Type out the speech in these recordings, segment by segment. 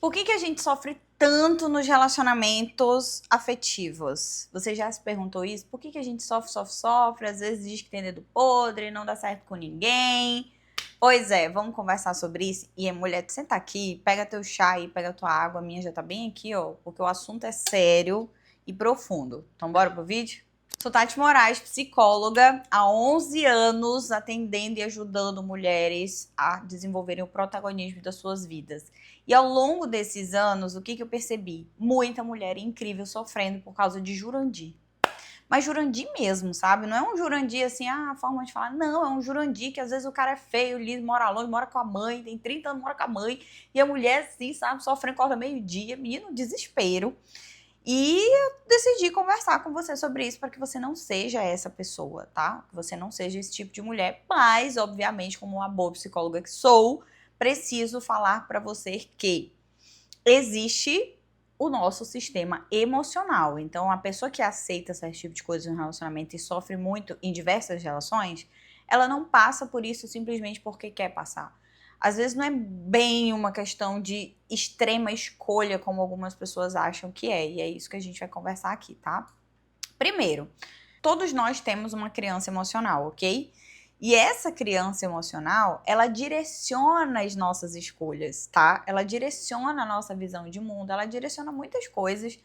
Por que a gente sofre tanto nos relacionamentos afetivos? Você já se perguntou isso? Por que a gente sofre? Às vezes diz que tem dedo podre, não dá certo com ninguém. Pois é, vamos conversar sobre isso. E mulher, tu senta aqui, pega teu chá aí, pega tua água, a minha já tá bem aqui, ó, porque o assunto é sério e profundo. Então bora pro vídeo? Sou Tati Moraes, psicóloga, há 11 anos atendendo e ajudando mulheres a desenvolverem o protagonismo das suas vidas. E ao longo desses anos, o que eu percebi? Muita mulher incrível sofrendo por causa de Jurandir. Mas Jurandir mesmo, sabe? Não é um Jurandir assim, a forma de falar. Não, é um Jurandir que às vezes o cara é feio, liso, mora longe, mora com a mãe, tem 30 anos, mora com a mãe. E a mulher, assim, sabe, sofrendo, acorda meio-dia, menino, desespero. E eu decidi conversar com você sobre isso para que você não seja essa pessoa, tá? Que você não seja esse tipo de mulher. Mas, obviamente, como uma boa psicóloga que sou, preciso falar para você que existe o nosso sistema emocional. Então, a pessoa que aceita esse tipo de coisa no relacionamento e sofre muito em diversas relações, ela não passa por isso simplesmente porque quer passar. Às vezes não é bem uma questão de extrema escolha, como algumas pessoas acham que é. E é isso que a gente vai conversar aqui, tá? Primeiro, todos nós temos uma criança emocional, ok? E essa criança emocional, ela direciona as nossas escolhas, tá? Ela direciona a nossa visão de mundo, ela direciona muitas coisas,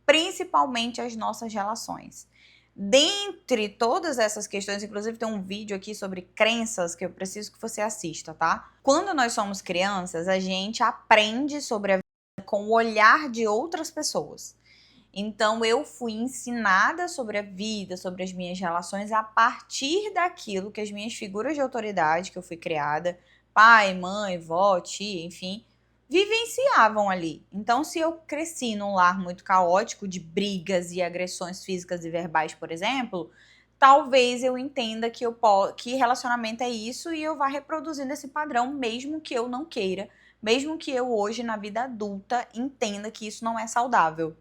principalmente as nossas relações. Dentre todas essas questões, inclusive tem um vídeo aqui sobre crenças que eu preciso que você assista, tá? Quando nós somos crianças, a gente aprende sobre a vida com o olhar de outras pessoas. Então, eu fui ensinada sobre a vida, sobre as minhas relações, a partir daquilo que as minhas figuras de autoridade, que eu fui criada, pai, mãe, vó, tia, enfim, vivenciavam ali. Então, se eu cresci num lar muito caótico, de brigas e agressões físicas e verbais, por exemplo, talvez eu entenda que relacionamento é isso e eu vá reproduzindo esse padrão, mesmo que eu não queira, mesmo que eu hoje, na vida adulta, entenda que isso não é saudável.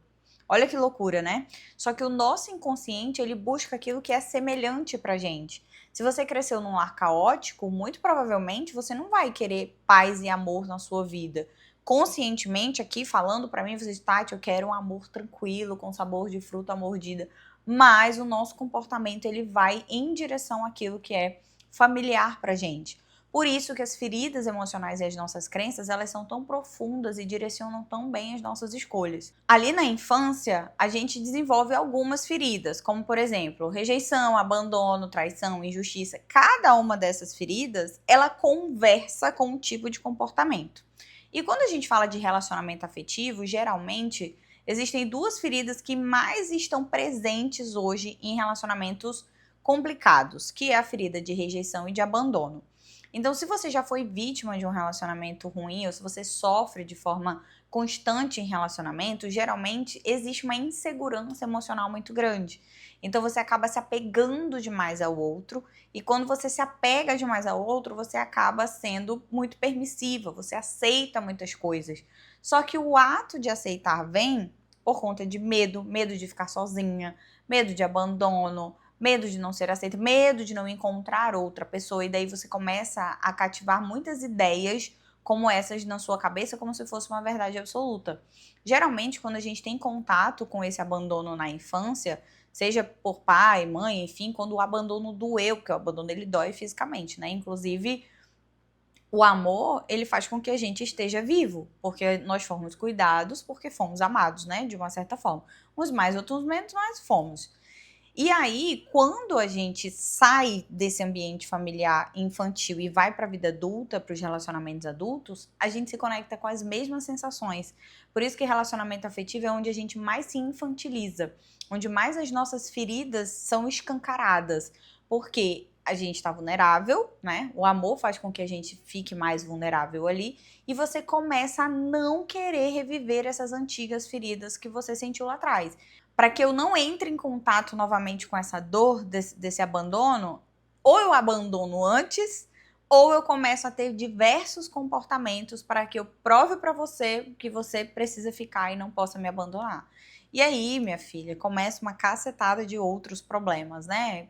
Olha que loucura, né? Só que o nosso inconsciente, ele busca aquilo que é semelhante pra gente. Se você cresceu num lar caótico, muito provavelmente você não vai querer paz e amor na sua vida. Conscientemente, aqui falando pra mim, você está, Tati, eu quero um amor tranquilo, com sabor de fruta mordida. Mas o nosso comportamento, ele vai em direção àquilo que é familiar pra gente. Por isso que as feridas emocionais e as nossas crenças, elas são tão profundas e direcionam tão bem as nossas escolhas. Ali na infância, a gente desenvolve algumas feridas, como por exemplo, rejeição, abandono, traição, injustiça. Cada uma dessas feridas, ela conversa com um tipo de comportamento. E quando a gente fala de relacionamento afetivo, geralmente existem duas feridas que mais estão presentes hoje em relacionamentos complicados, que é a ferida de rejeição e de abandono. Então, se você já foi vítima de um relacionamento ruim, ou se você sofre de forma constante em relacionamento, geralmente existe uma insegurança emocional muito grande. Então, você acaba se apegando demais ao outro, e quando você se apega demais ao outro, você acaba sendo muito permissiva, você aceita muitas coisas. Só que o ato de aceitar vem por conta de medo, medo de ficar sozinha, medo de abandono, medo de não ser aceita, medo de não encontrar outra pessoa, e daí você começa a cativar muitas ideias como essas na sua cabeça, como se fosse uma verdade absoluta. Geralmente, quando a gente tem contato com esse abandono na infância, seja por pai, mãe, enfim, quando o abandono doeu, porque o abandono ele dói fisicamente, né? Inclusive, o amor, ele faz com que a gente esteja vivo, porque nós fomos cuidados, porque fomos amados, né? De uma certa forma. Uns mais, outros menos, mas fomos. E aí, quando a gente sai desse ambiente familiar infantil e vai para a vida adulta, para os relacionamentos adultos, a gente se conecta com as mesmas sensações. Por isso que relacionamento afetivo é onde a gente mais se infantiliza, onde mais as nossas feridas são escancaradas, porque a gente está vulnerável, né? O amor faz com que a gente fique mais vulnerável ali e você começa a não querer reviver essas antigas feridas que você sentiu lá atrás. Para que eu não entre em contato novamente com essa dor desse abandono, ou eu abandono antes, ou eu começo a ter diversos comportamentos para que eu prove para você que você precisa ficar e não possa me abandonar. E aí, minha filha, começa uma cacetada de outros problemas, né?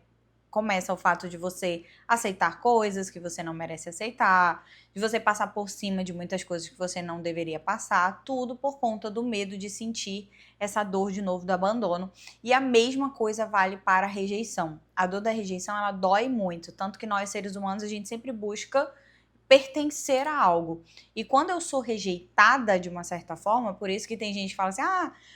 começa o fato de você aceitar coisas que você não merece aceitar, de você passar por cima de muitas coisas que você não deveria passar, tudo por conta do medo de sentir essa dor de novo do abandono. E a mesma coisa vale para a rejeição. A dor da rejeição, ela dói muito, tanto que nós, seres humanos, a gente sempre busca pertencer a algo. E quando eu sou rejeitada de uma certa forma, por isso que tem gente que fala assim,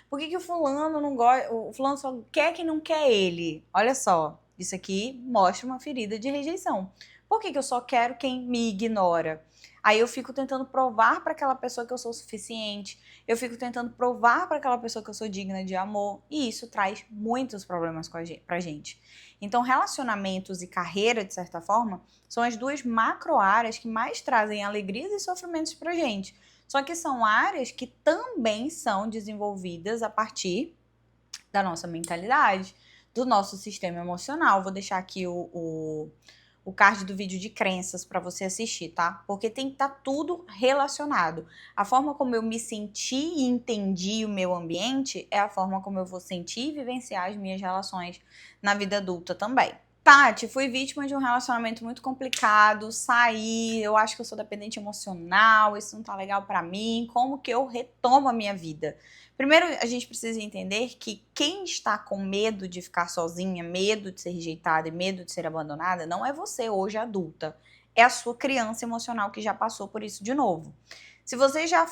por que o fulano não gosta, o fulano só quer quem não quer ele? Olha só, isso aqui mostra uma ferida de rejeição. Por que eu só quero quem me ignora? Aí eu fico tentando provar para aquela pessoa que eu sou suficiente, eu fico tentando provar para aquela pessoa que eu sou digna de amor, e isso traz muitos problemas pra gente. Então, relacionamentos e carreira, de certa forma, são as duas macro áreas que mais trazem alegrias e sofrimentos pra gente. Só que são áreas que também são desenvolvidas a partir da nossa mentalidade, do nosso sistema emocional. Vou deixar aqui o card do vídeo de crenças para você assistir, tá? Porque tem que estar tudo relacionado. A forma como eu me senti e entendi o meu ambiente é a forma como eu vou sentir e vivenciar as minhas relações na vida adulta também. Tati, fui vítima de um relacionamento muito complicado, saí, eu acho que eu sou dependente emocional, isso não tá legal pra mim, como que eu retomo a minha vida? Primeiro, a gente precisa entender que quem está com medo de ficar sozinha, medo de ser rejeitada e medo de ser abandonada, não é você hoje adulta, é a sua criança emocional que já passou por isso de novo. Se você já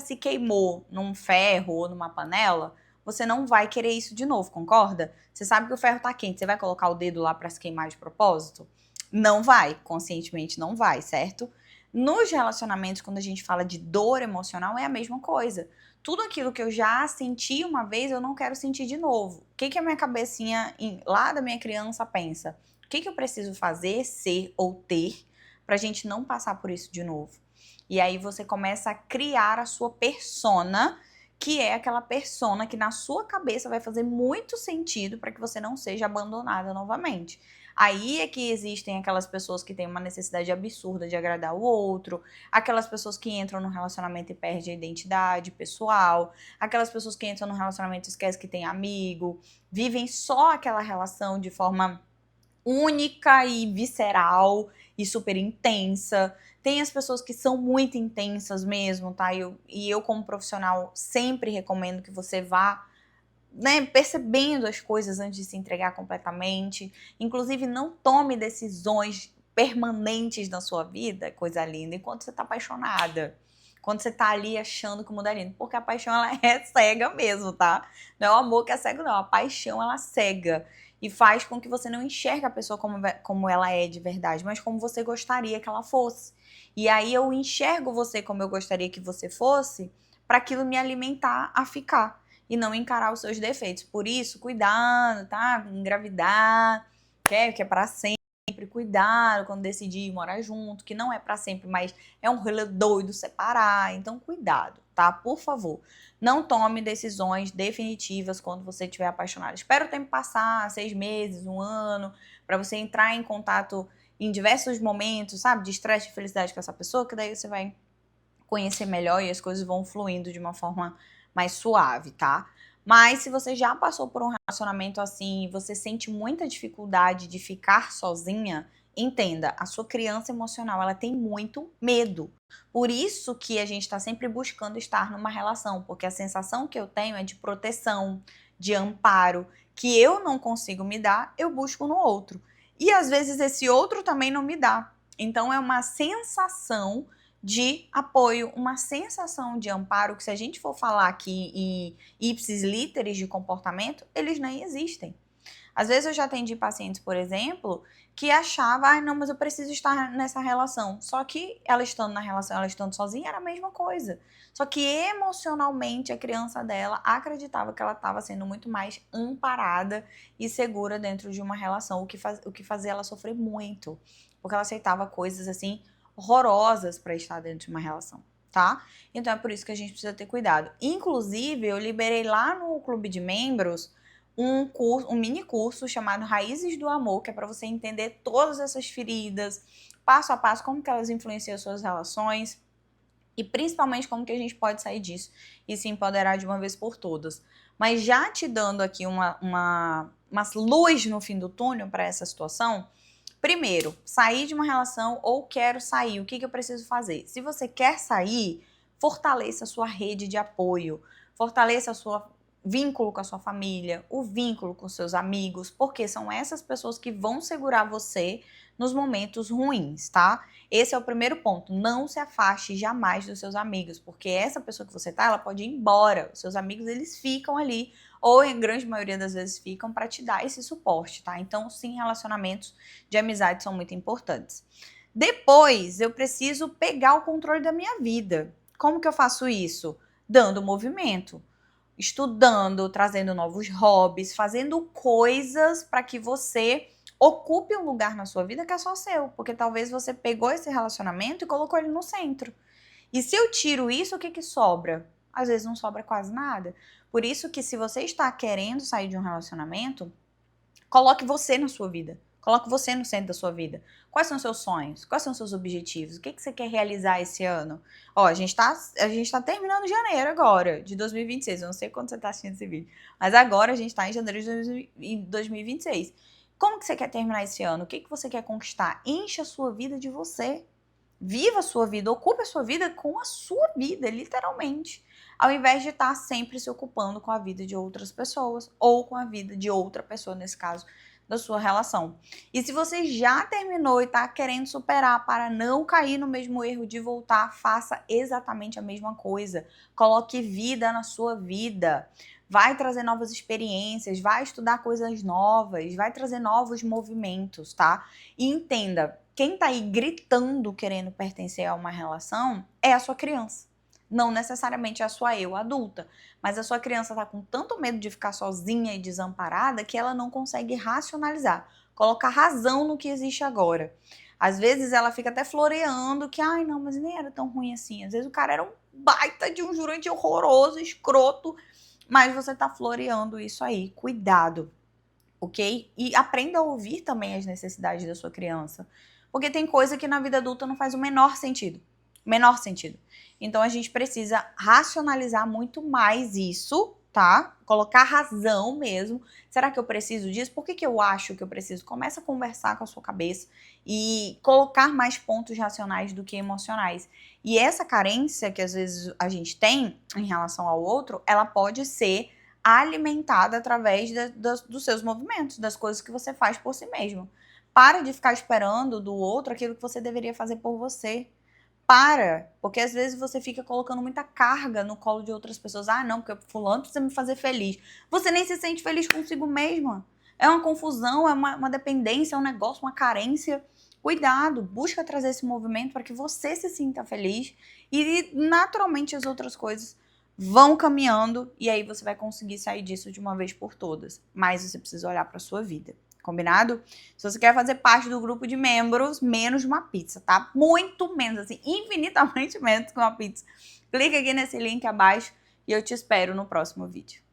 se queimou num ferro ou numa panela, você não vai querer isso de novo, concorda? Você sabe que o ferro tá quente, você vai colocar o dedo lá pra se queimar de propósito? Não vai, conscientemente não vai, certo? Nos relacionamentos, quando a gente fala de dor emocional, é a mesma coisa. Tudo aquilo que eu já senti uma vez, eu não quero sentir de novo. O que a minha cabecinha lá da minha criança pensa? O que eu preciso fazer, ser ou ter pra gente não passar por isso de novo? E aí você começa a criar a sua persona, que é aquela persona que na sua cabeça vai fazer muito sentido para que você não seja abandonada novamente. Aí é que existem aquelas pessoas que têm uma necessidade absurda de agradar o outro, aquelas pessoas que entram no relacionamento e perdem a identidade pessoal, aquelas pessoas que entram no relacionamento e esquecem que tem amigo, vivem só aquela relação de forma única e visceral e super intensa. Tem as pessoas que são muito intensas mesmo, tá? E eu como profissional, sempre recomendo que você vá, né, percebendo as coisas antes de se entregar completamente. Inclusive, não tome decisões permanentes na sua vida, coisa linda, enquanto você tá apaixonada. Quando você tá ali achando que o mundo é lindo. Porque a paixão, ela é cega mesmo, tá? Não é o amor que é cego, não. A paixão, ela cega. E faz com que você não enxergue a pessoa como ela é de verdade, mas como você gostaria que ela fosse. E aí eu enxergo você como eu gostaria que você fosse, para aquilo me alimentar a ficar e não encarar os seus defeitos. Por isso, cuidado, tá? Engravidar, que é para sempre. Cuidado quando decidir morar junto, que não é para sempre, mas é um rolê doido separar. Então, cuidado, tá? Por favor, não tome decisões definitivas quando você estiver apaixonado. Espera o tempo passar, 6 meses, 1 ano, para você entrar em contato em diversos momentos, sabe? De estresse e felicidade com essa pessoa, que daí você vai conhecer melhor e as coisas vão fluindo de uma forma mais suave, tá? Mas se você já passou por um relacionamento assim e você sente muita dificuldade de ficar sozinha, entenda, a sua criança emocional, ela tem muito medo. Por isso que a gente está sempre buscando estar numa relação, porque a sensação que eu tenho é de proteção, de amparo, que eu não consigo me dar, eu busco no outro. E às vezes esse outro também não me dá. Então é uma sensação de apoio, uma sensação de amparo, que se a gente for falar aqui em ipsis literis de comportamento, eles nem existem. Às vezes eu já atendi pacientes, por exemplo, que achavam, não, mas eu preciso estar nessa relação. Só que ela estando na relação, ela estando sozinha, era a mesma coisa. Só que emocionalmente a criança dela acreditava que ela estava sendo muito mais amparada e segura dentro de uma relação, o que fazia ela sofrer muito. Porque ela aceitava coisas assim horrorosas para estar dentro de uma relação, tá? Então é por isso que a gente precisa ter cuidado. Inclusive, eu liberei lá no clube de membros um mini curso chamado Raízes do Amor, que é para você entender todas essas feridas, passo a passo, como que elas influenciam as suas relações, e principalmente como que a gente pode sair disso e se empoderar de uma vez por todas. Mas já te dando aqui uma luz no fim do túnel para essa situação, primeiro, sair de uma relação ou quero sair, o que eu preciso fazer? Se você quer sair, fortaleça a sua rede de apoio, fortaleça o seu vínculo com a sua família, o vínculo com seus amigos, porque são essas pessoas que vão segurar você nos momentos ruins, tá? Esse é o primeiro ponto. Não se afaste jamais dos seus amigos, porque essa pessoa que você tá, ela pode ir embora. Os seus amigos, eles ficam ali, ou em grande maioria das vezes ficam, para te dar esse suporte, tá? Então, sim, relacionamentos de amizade são muito importantes. Depois, eu preciso pegar o controle da minha vida. Como que eu faço isso? Dando movimento, estudando, trazendo novos hobbies, fazendo coisas para que você ocupe um lugar na sua vida que é só seu, porque talvez você pegou esse relacionamento e colocou ele no centro. E se eu tiro isso, o que sobra? Às vezes não sobra quase nada. Por isso que se você está querendo sair de um relacionamento, coloque você na sua vida. Coloque você no centro da sua vida. Quais são os seus sonhos? Quais são os seus objetivos? O que você quer realizar esse ano? Ó, a gente tá terminando janeiro agora, de 2026. Eu não sei quando você tá assistindo esse vídeo. Mas agora a gente tá em janeiro de 2026. Como que você quer terminar esse ano? O que você quer conquistar? Encha a sua vida de você. Viva a sua vida, ocupe a sua vida com a sua vida, literalmente. Ao invés de estar sempre se ocupando com a vida de outras pessoas, ou com a vida de outra pessoa, nesse caso, da sua relação. E se você já terminou e está querendo superar para não cair no mesmo erro de voltar, faça exatamente a mesma coisa. Coloque vida na sua vida. Vai trazer novas experiências, vai estudar coisas novas, vai trazer novos movimentos, tá? E entenda, quem tá aí gritando querendo pertencer a uma relação é a sua criança. Não necessariamente a sua eu adulta, mas a sua criança tá com tanto medo de ficar sozinha e desamparada que ela não consegue racionalizar, colocar razão no que existe agora. Às vezes ela fica até floreando que, ai não, mas nem era tão ruim assim. Às vezes o cara era um baita de um jurante horroroso, escroto, mas você tá floreando isso aí. Cuidado, ok? E aprenda a ouvir também as necessidades da sua criança. Porque tem coisa que na vida adulta não faz o menor sentido. Menor sentido. Então a gente precisa racionalizar muito mais isso, tá? Colocar razão mesmo. Será que eu preciso disso? Por que eu acho que eu preciso? Começa a conversar com a sua cabeça e colocar mais pontos racionais do que emocionais. E essa carência que às vezes a gente tem em relação ao outro, ela pode ser alimentada através dos seus movimentos, das coisas que você faz por si mesmo. Para de ficar esperando do outro aquilo que você deveria fazer por você. Porque às vezes você fica colocando muita carga no colo de outras pessoas. Ah, não, porque fulano precisa me fazer feliz. Você nem se sente feliz consigo mesma. É uma confusão, é uma dependência, é um negócio, uma carência. Cuidado, busca trazer esse movimento para que você se sinta feliz e naturalmente as outras coisas vão caminhando e aí você vai conseguir sair disso de uma vez por todas. Mas você precisa olhar para sua vida. Combinado? Se você quer fazer parte do grupo de membros, menos de uma pizza, tá? Muito menos, assim, infinitamente menos que uma pizza. Clica aqui nesse link abaixo e eu te espero no próximo vídeo.